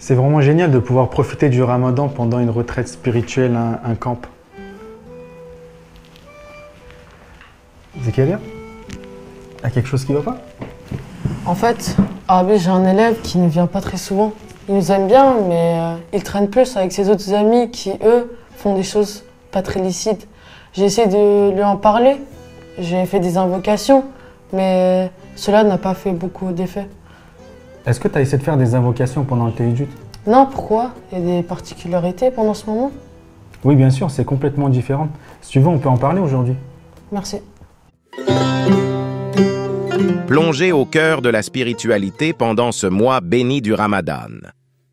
C'est vraiment génial de pouvoir profiter du Ramadan pendant une retraite spirituelle, un camp. Zakaria, il y a quelque chose qui ne va pas? En fait, Arabi, j'ai un élève qui ne vient pas très souvent. Il nous aime bien, mais il traîne plus avec ses autres amis qui, eux, font des choses pas très licites. J'ai essayé de lui en parler, j'ai fait des invocations, mais cela n'a pas fait beaucoup d'effet. Est-ce que tu as essayé de faire des invocations pendant le tahajjud? Non, pourquoi? Il y a des particularités pendant ce moment? Oui, bien sûr, c'est complètement différent. Si tu veux, on peut en parler aujourd'hui. Merci. Plongez au cœur de la spiritualité pendant ce mois béni du Ramadan.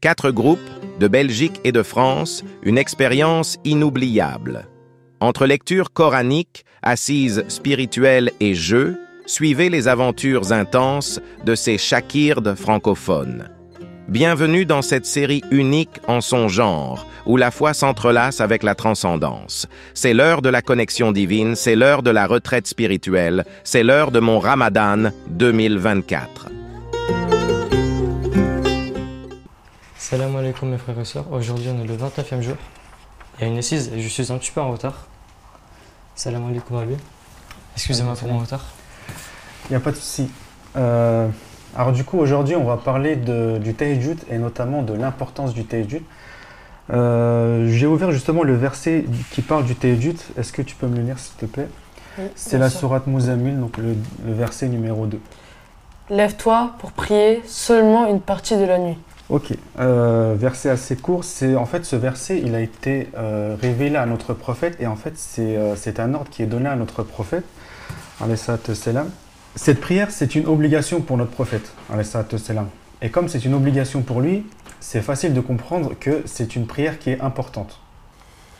4 groupes, de Belgique et de France, une expérience inoubliable. Entre lecture coranique, assises spirituelles et jeux, suivez les aventures intenses de ces shakirdes francophones. Bienvenue dans cette série unique en son genre, où la foi s'entrelace avec la transcendance. C'est l'heure de la connexion divine, c'est l'heure de la retraite spirituelle, c'est l'heure de mon Ramadan 2024. Salam alaikum mes frères et sœurs, aujourd'hui on est le 29e jour. Il y a une assise et je suis un petit peu en retard. Salam alaikum Abi. Excusez-moi pour mon retard. Il n'y a pas de souci. Alors du coup, aujourd'hui, on va parler du tahajjud et notamment de l'importance du tahajjud. J'ai ouvert justement le verset qui parle du tahajjud. Est-ce que tu peux me le lire, s'il te plaît? Oui, c'est la sourate Muzammil, donc le verset numéro 2. Lève-toi pour prier seulement une partie de la nuit. Ok, verset assez court. En fait, ce verset, il a été révélé à notre prophète et en fait, c'est un ordre qui est donné à notre prophète, alayhi salatu wassalam. Cette prière, c'est une obligation pour notre prophète, alayhi salatu wassalam. Et comme c'est une obligation pour lui, c'est facile de comprendre que c'est une prière qui est importante.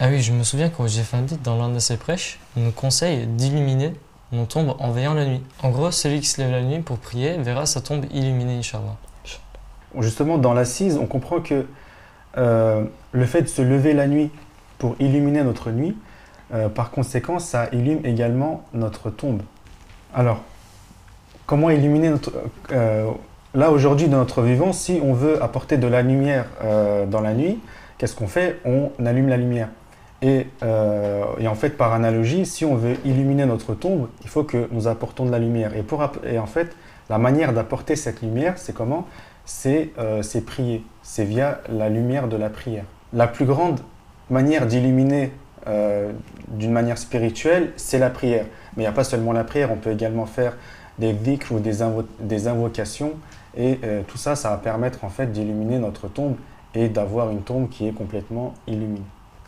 Ah oui, je me souviens quand j'ai fait un dit dans l'un de ses prêches, il nous conseille d'illuminer nos tombes en veillant la nuit. En gros, celui qui se lève la nuit pour prier verra sa tombe illuminée, Inch'Allah. Justement, dans l'assise, on comprend que le fait de se lever la nuit pour illuminer notre nuit, par conséquent, ça illumine également notre tombe. Alors, comment illuminer notre... là, aujourd'hui, dans notre vivant, si on veut apporter de la lumière dans la nuit, qu'est-ce qu'on fait? On allume la lumière. Et en fait, par analogie, si on veut illuminer notre tombe, il faut que nous apportons de la lumière. Et en fait, la manière d'apporter cette lumière, c'est comment? C'est prier. C'est via la lumière de la prière. La plus grande manière d'illuminer d'une manière spirituelle, c'est la prière. Mais il n'y a pas seulement la prière, on peut également faire des dhikrs ou des invocations. Et tout ça, ça va permettre en fait d'illuminer notre tombe et d'avoir une tombe qui est complètement illuminée.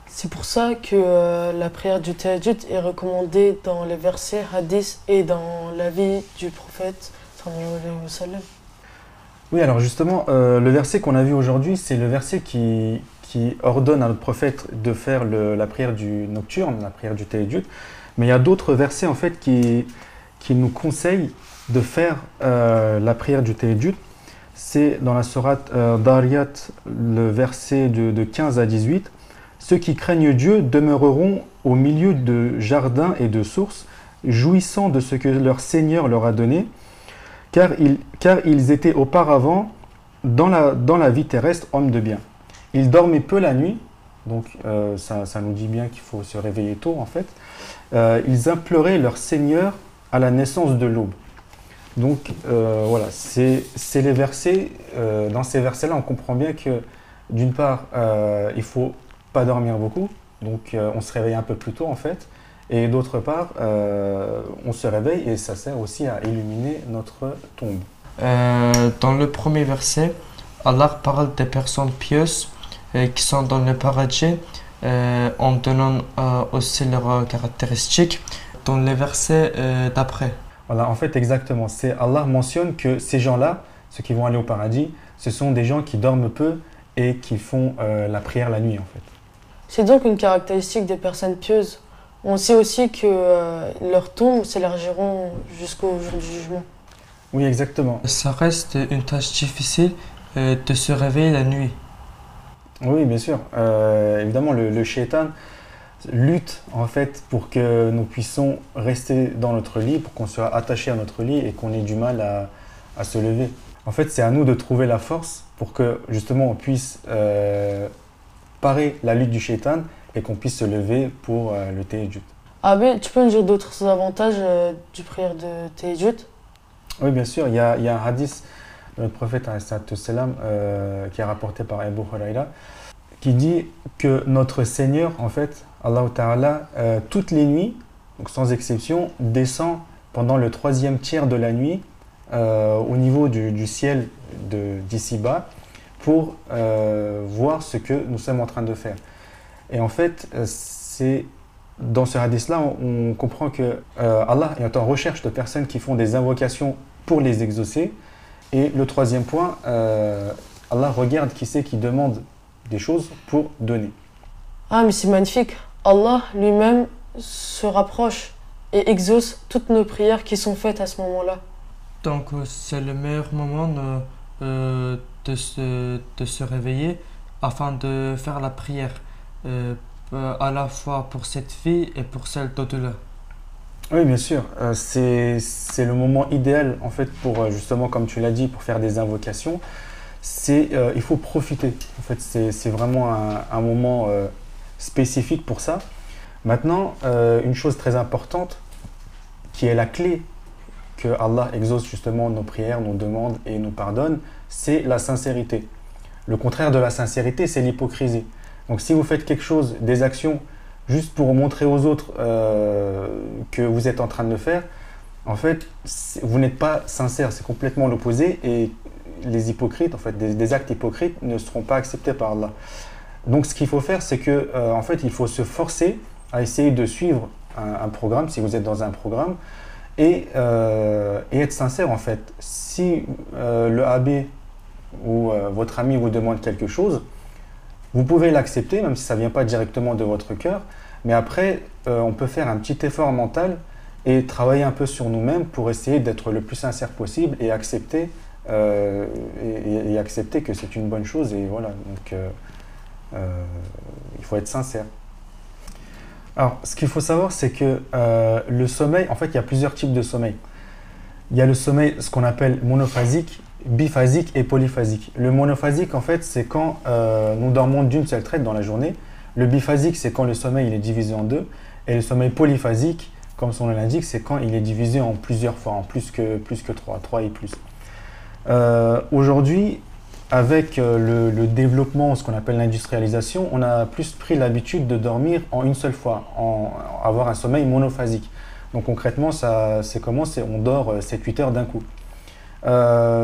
C'est pour ça que la prière du tahajjud est recommandée dans les versets hadiths et dans la vie du prophète sallallahu alayhi wa sallam. Oui, alors justement, le verset qu'on a vu aujourd'hui, c'est le verset qui ordonne à notre prophète de faire la prière du nocturne, la prière du tahajjud. Mais il y a d'autres versets en fait qui nous conseillent de faire la prière du tahajjud. C'est dans la sourate Dariyat, le verset de 15 à 18. Ceux qui craignent Dieu demeureront au milieu de jardins et de sources, jouissant de ce que leur Seigneur leur a donné, car ils étaient auparavant dans la vie terrestre hommes de bien. Ils dormaient peu la nuit, donc ça nous dit bien qu'il faut se réveiller tôt en fait. Ils imploraient leur Seigneur à la naissance de l'aube. Donc voilà, c'est les versets. Dans ces versets-là, on comprend bien que d'une part, il ne faut pas dormir beaucoup, donc on se réveille un peu plus tôt en fait. Et d'autre part, on se réveille et ça sert aussi à illuminer notre tombe. Dans le premier verset, Allah parle des personnes pieuses qui sont dans le paradis en donnant aussi leurs caractéristiques dans les versets d'après. Voilà, en fait, exactement. Allah mentionne que ces gens-là, ceux qui vont aller au paradis, ce sont des gens qui dorment peu et qui font la prière la nuit en fait. C'est donc une caractéristique des personnes pieuses. On sait aussi que leurs tombes s'élargiront jusqu'au jour du jugement. Oui, exactement. Ça reste une tâche difficile de se réveiller la nuit. Oui, bien sûr. Évidemment, le shaitan lutte en fait pour que nous puissions rester dans notre lit, pour qu'on soit attaché à notre lit et qu'on ait du mal à se lever. En fait, c'est à nous de trouver la force pour que justement on puisse parer la lutte du shaitan et qu'on puisse se lever pour le tahajjud. Ah ben, tu peux nous dire d'autres avantages du prière de tahajjud? Oui, bien sûr, il y a un hadith de notre prophète salam, qui est rapporté par Abu Huraira, qui dit que notre Seigneur, en fait, Allah Ta'ala, toutes les nuits, donc sans exception, descend pendant le 3e tiers de la nuit au niveau du ciel d'ici-bas pour voir ce que nous sommes en train de faire. Et en fait, dans ce hadith-là, on comprend que Allah est en recherche de personnes qui font des invocations pour les exaucer. Et le 3e point, Allah regarde qui c'est qui demande des choses pour donner. Ah, mais c'est magnifique. Allah lui-même se rapproche et exauce toutes nos prières qui sont faites à ce moment-là. Donc c'est le meilleur moment de se réveiller afin de faire la prière, à la fois pour cette vie et pour celle d'au-delà. Oui, bien sûr. C'est le moment idéal, en fait, pour justement, comme tu l'as dit, pour faire des invocations. Il faut profiter. En fait, c'est vraiment un moment spécifique pour ça. Maintenant, une chose très importante, qui est la clé que Allah exauce justement nos prières, nos demandes et nous pardonne, c'est la sincérité. Le contraire de la sincérité, c'est l'hypocrisie. Donc si vous faites quelque chose, des actions, juste pour montrer aux autres que vous êtes en train de le faire, en fait, vous n'êtes pas sincère, c'est complètement l'opposé, et les hypocrites, en fait, des actes hypocrites ne seront pas acceptés par Allah. Donc ce qu'il faut faire, c'est que, en fait, il faut se forcer à essayer de suivre un programme, si vous êtes dans un programme, et être sincère, en fait. Si le abbé ou votre ami vous demande quelque chose, vous pouvez l'accepter, même si ça ne vient pas directement de votre cœur, mais après, on peut faire un petit effort mental et travailler un peu sur nous-mêmes pour essayer d'être le plus sincère possible et accepter, accepter que c'est une bonne chose. Et voilà, donc il faut être sincère. Alors, ce qu'il faut savoir, c'est que le sommeil, en fait, il y a plusieurs types de sommeil. Il y a le sommeil, ce qu'on appelle monophasique, biphasique et polyphasique. Le monophasique, en fait, c'est quand nous dormons d'une seule traite dans la journée. Le biphasique, c'est quand le sommeil il est divisé en deux. Et le sommeil polyphasique, comme son nom l'indique, c'est quand il est divisé en plusieurs fois, en plus que trois et plus. Aujourd'hui, avec le développement, ce qu'on appelle l'industrialisation, on a plus pris l'habitude de dormir en une seule fois, avoir un sommeil monophasique. Donc concrètement, c'est comment? On dort 7-8 heures d'un coup.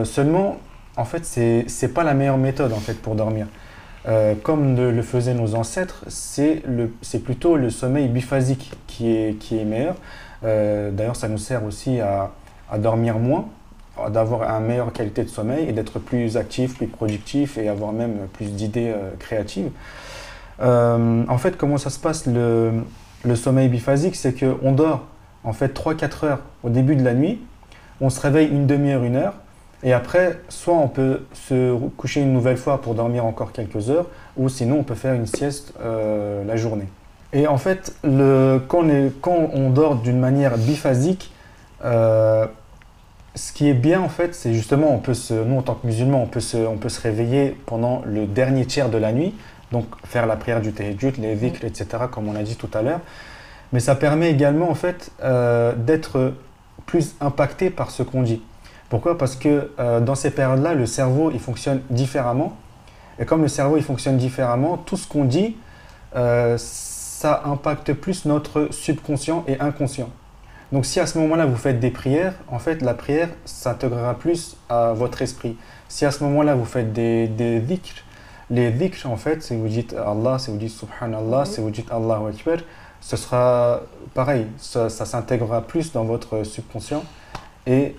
Seulement, en fait, c'est pas la meilleure méthode en fait, pour dormir. Comme le faisaient nos ancêtres, c'est plutôt le sommeil biphasique qui est meilleur. D'ailleurs, ça nous sert aussi à dormir moins, d'avoir une meilleure qualité de sommeil et d'être plus actif, plus productif et avoir même plus d'idées créatives. En fait, comment ça se passe le sommeil biphasique? C'est qu'on dort en fait 3-4 heures au début de la nuit, on se réveille une demi-heure, 1 heure, et après, soit on peut se coucher une nouvelle fois pour dormir encore quelques heures, ou sinon on peut faire une sieste la journée. Et en fait, quand on dort d'une manière biphasique, ce qui est bien en fait, c'est justement, nous en tant que musulmans, on peut se réveiller pendant le dernier tiers de la nuit, donc faire la prière du tahajjud, les dhikr, etc., comme on a dit tout à l'heure. Mais ça permet également en fait d'être plus impacté par ce qu'on dit. Pourquoi? Parce que dans ces périodes-là, le cerveau il fonctionne différemment. Et comme le cerveau il fonctionne différemment, tout ce qu'on dit, ça impacte plus notre subconscient et inconscient. Donc si à ce moment-là vous faites des prières, en fait la prière s'intégrera plus à votre esprit. Si à ce moment-là vous faites des dhikr, les dhikr en fait, si vous dites Allah, si vous dites Subhanallah, si vous dites Allahu Akbar, ce sera pareil, ça s'intégrera plus dans votre subconscient et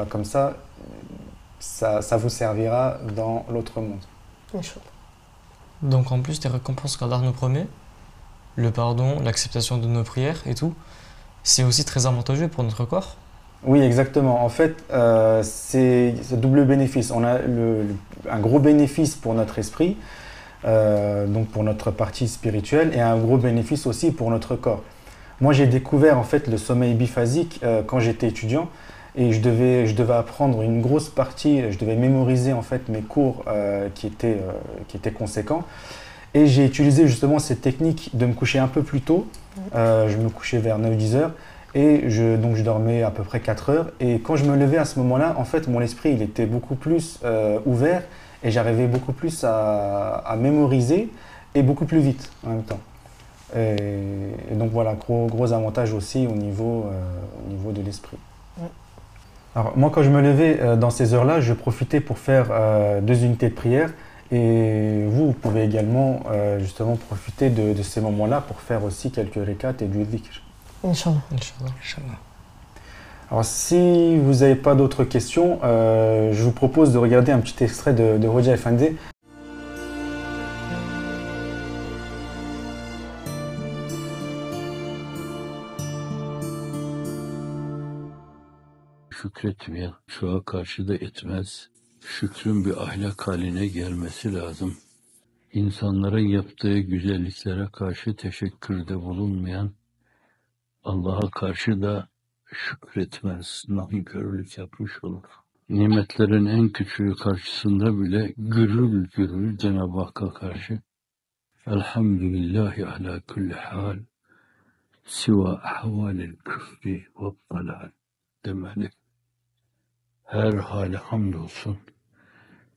comme ça vous servira dans l'autre monde. Donc en plus des récompenses qu'Allah nous promet, le pardon, l'acceptation de nos prières et tout, c'est aussi très avantageux pour notre corps. Oui, exactement. En fait, c'est double bénéfice. On a un gros bénéfice pour notre esprit, donc pour notre partie spirituelle, et un gros bénéfice aussi pour notre corps. Moi, j'ai découvert en fait le sommeil biphasique quand j'étais étudiant, et je devais apprendre une grosse partie, je devais mémoriser en fait mes cours qui étaient conséquents. Et j'ai utilisé justement cette technique de me coucher un peu plus tôt. Je me couchais vers 9-10 heures et donc je dormais à peu près 4 heures. Et quand je me levais à ce moment-là, en fait, mon esprit il était beaucoup plus ouvert et j'arrivais beaucoup plus à mémoriser et beaucoup plus vite en même temps. Et donc voilà, gros avantage aussi au niveau de l'esprit. Ouais. Alors moi quand je me levais dans ces heures-là, je profitais pour faire 2 unités de prière. Et vous pouvez également justement profiter de ces moments-là pour faire aussi quelques rekats et du dhikr. Inch'Allah. Inch'Allah. Alors si vous n'avez pas d'autres questions, je vous propose de regarder un petit extrait de Hoxha Efendi. Şükretmeyen şu'a karşı da etmez. Şükrün bir ahlak haline gelmesi lazım. İnsanların yaptığı güzelliklere karşı teşekkürde bulunmayan Allah'a karşı da şükretmez, nankörlük yapmış olur. Nimetlerin en küçüğü karşısında bile gürül gürül Cenab-ı Hakk'a karşı Elhamdülillahi ala kulli hal siva ahvalil küfri ve dalal demeli. Her hale hamdolsun.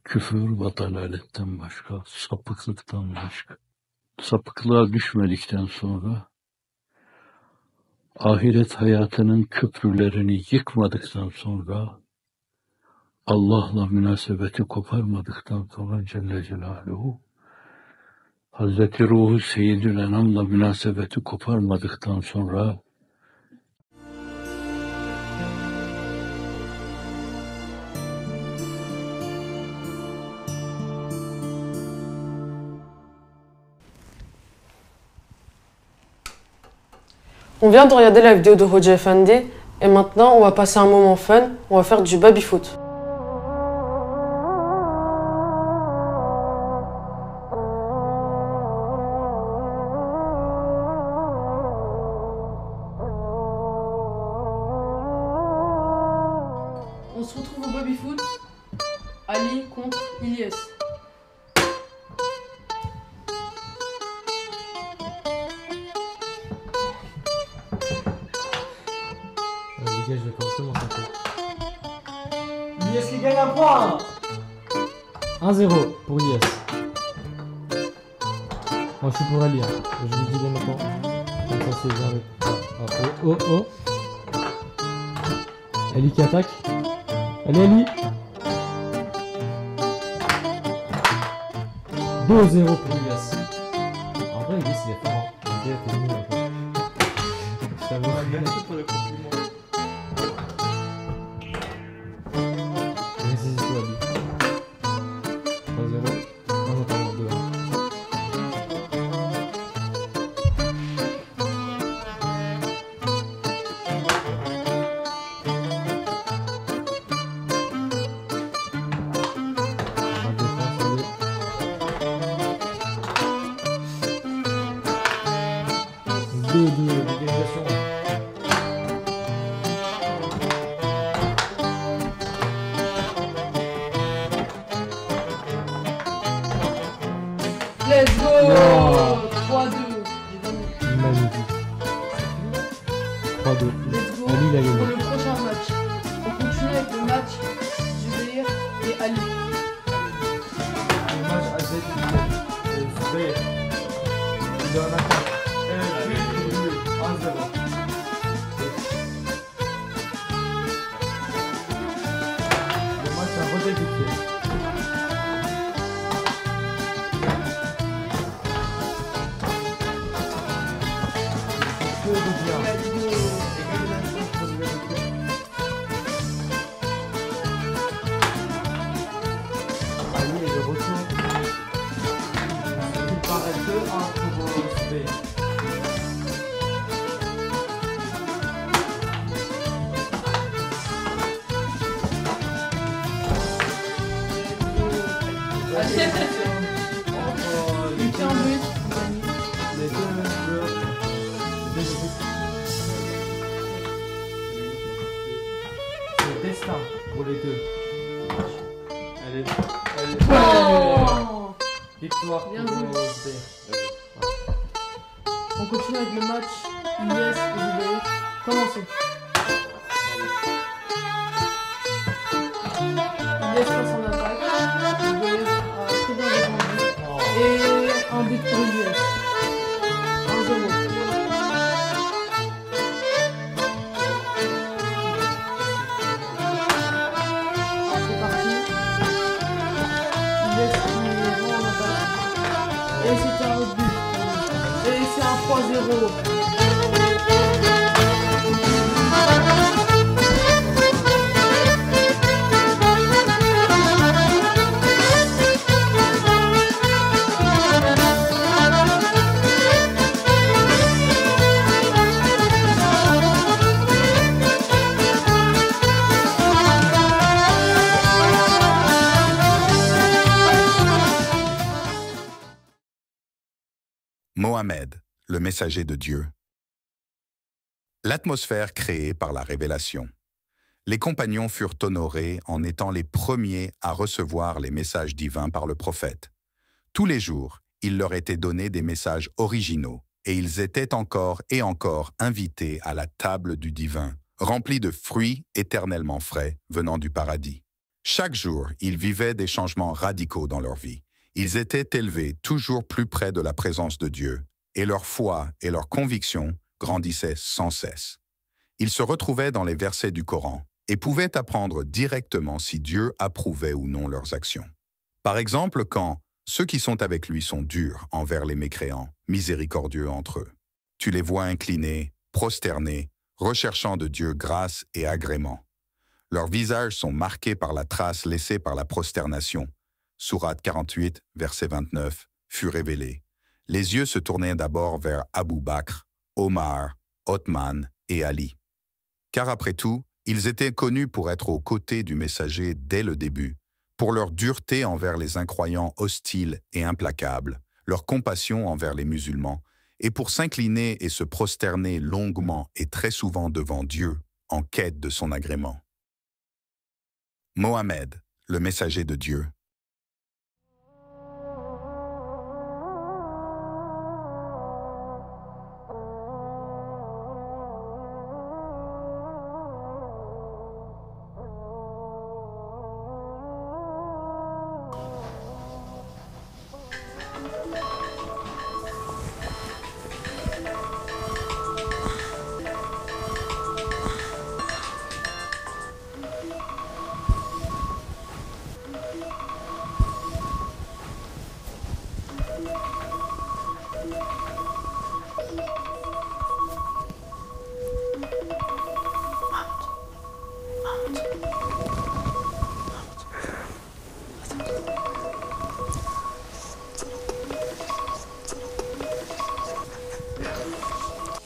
Küfür ve dalaletten başka, sapıklıktan başka. Sapıklığa düşmedikten sonra, ahiret hayatının köprülerini yıkmadıktan sonra, Allah'la münasebeti koparmadıktan sonra Celle Celaluhu, Hazreti Ruhu Seyyidül Enam'la münasebeti koparmadıktan sonra, On vient de regarder la vidéo de Hoxha Efendi et maintenant on va passer un moment fun, on va faire du baby-foot. On se retrouve au baby-foot, Ali contre Ilyes. Les gars, je vais commencer un peu. Ilyes qui gagne un point. 1-0 pour Ilyes. Moi je suis pour Ali, hein. Je vous dis dès maintenant. Comme ça c'est bien. Oh. Ali qui attaque. Allez Ali. 2-0 pour Ilyes. En vrai Ilyes il est fort, hein. Le gars était nul un peu. Ça va. Merci pour le compliment. Résiste-toi Ali. 3-0. Non, pardon, 2-1. Let's go! Wow. 3-2. Magnifique. 3-2. Let's go Ali il a pour gagné. le prochain match. On continue avec le match Zubeyr et Ali. Le match a été Zubeyr. Il est en attaque. 1-0. Le match a redébuté. Ali est de retour. Il paraît 2-1 pour Zubeyr. Il tient en but. Les deux joueurs. Victoire Bien pour joué. Zbir. On continue avec le match IS et Zubair. Commencez. IS passe en attaque. Zubair a très bien défendu. Et un but pour l'IS. 1-0. C'est parti. IS qui vont en attaque. Et c'est un autre but. Et c'est un 3-0. Mohammed, le messager de Dieu. L'atmosphère créée par la révélation. Les compagnons furent honorés en étant les premiers à recevoir les messages divins par le prophète. Tous les jours, il leur était donné des messages originaux et ils étaient encore et encore invités à la table du divin, remplis de fruits éternellement frais venant du paradis. Chaque jour, ils vivaient des changements radicaux dans leur vie. Ils étaient élevés toujours plus près de la présence de Dieu, et leur foi et leur conviction grandissaient sans cesse. Ils se retrouvaient dans les versets du Coran et pouvaient apprendre directement si Dieu approuvait ou non leurs actions. Par exemple, quand ceux qui sont avec lui sont durs envers les mécréants, miséricordieux entre eux. Tu les vois inclinés, prosternés, recherchant de Dieu grâce et agrément. Leurs visages sont marqués par la trace laissée par la prosternation. Sourate 48, verset 29, fut révélé. Les yeux se tournaient d'abord vers Abu Bakr, Omar, Othman et Ali. Car après tout, ils étaient connus pour être aux côtés du messager dès le début, pour leur dureté envers les incroyants hostiles et implacables, leur compassion envers les musulmans, et pour s'incliner et se prosterner longuement et très souvent devant Dieu, en quête de son agrément. Mohammed, le messager de Dieu.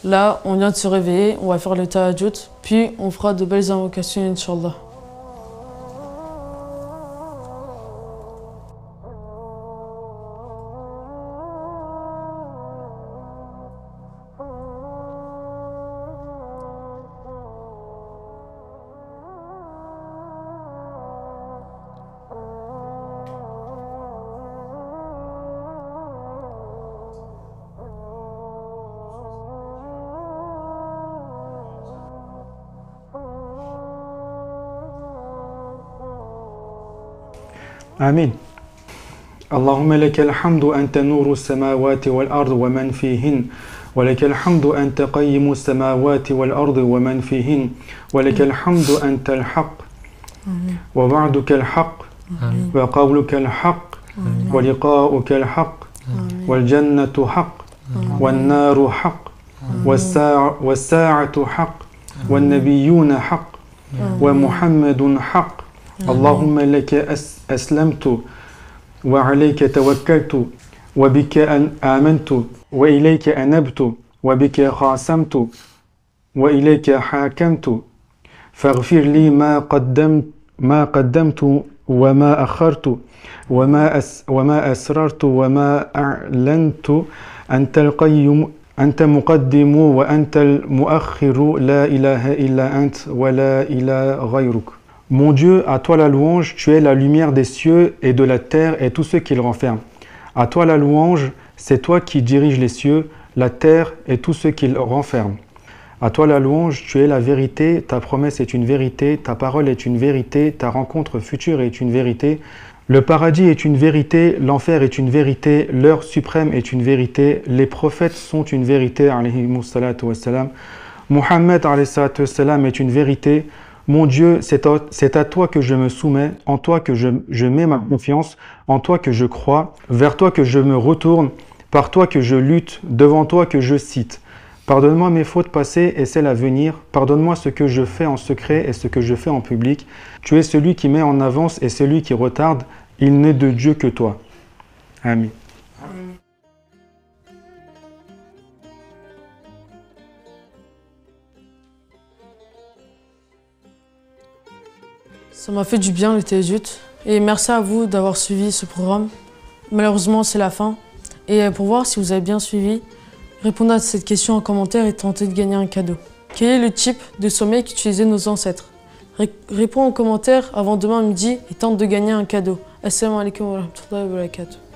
Là, on vient de se réveiller, on va faire le tahajjud, puis on fera de belles invocations, Inch'Allah. آمين. اللهم لك الحمد أنت نور السماوات والأرض ومن فيهن، ولك الحمد أنت قيم السماوات والأرض ومن فيهن، ولك الحمد أنت الحق ووعدك الحق وقولك الحق ولقاؤك الحق والجنة حق والنار حق والساعة حق والنبيون حق ومحمد حق. اللهم لك أسلمت وعليك توكلت وبك آمنت وإليك أنبت وبك خاصمت وإليك حاكمت فاغفر لي ما قدمت وما أخرت وما أسررت وما أعلنت أنت القيوم أنت مقدم وأنت المؤخر لا إله إلا أنت ولا إله غيرك. Mon Dieu, à toi la louange, tu es la lumière des cieux et de la terre et tout ce qu'ils renferment. À toi la louange, c'est toi qui diriges les cieux, la terre et tout ce qu'ils renferment. À toi la louange, tu es la vérité, ta promesse est une vérité, ta parole est une vérité, ta rencontre future est une vérité. Le paradis est une vérité, l'enfer est une vérité, l'heure suprême est une vérité, les prophètes sont une vérité, alayhimus salatu wassalam. Muhammad alayhi salatu wassalam est une vérité. Mon Dieu, c'est à toi que je me soumets, en toi que je mets ma confiance, en toi que je crois, vers toi que je me retourne, par toi que je lutte, devant toi que je cite. Pardonne-moi mes fautes passées et celles à venir. Pardonne-moi ce que je fais en secret et ce que je fais en public. Tu es celui qui met en avance et celui qui retarde. Il n'est de Dieu que toi. Amen. Ça m'a fait du bien le tahajjud. Et merci à vous d'avoir suivi ce programme. Malheureusement, c'est la fin. Et pour voir si vous avez bien suivi, répondez à cette question en commentaire et tentez de gagner un cadeau. Quel est le type de sommeil qu'utilisaient nos ancêtres? Réponds en commentaire avant demain midi et tente de gagner un cadeau. Assalamu alaikum wa rahmatullahi wa barakatuh.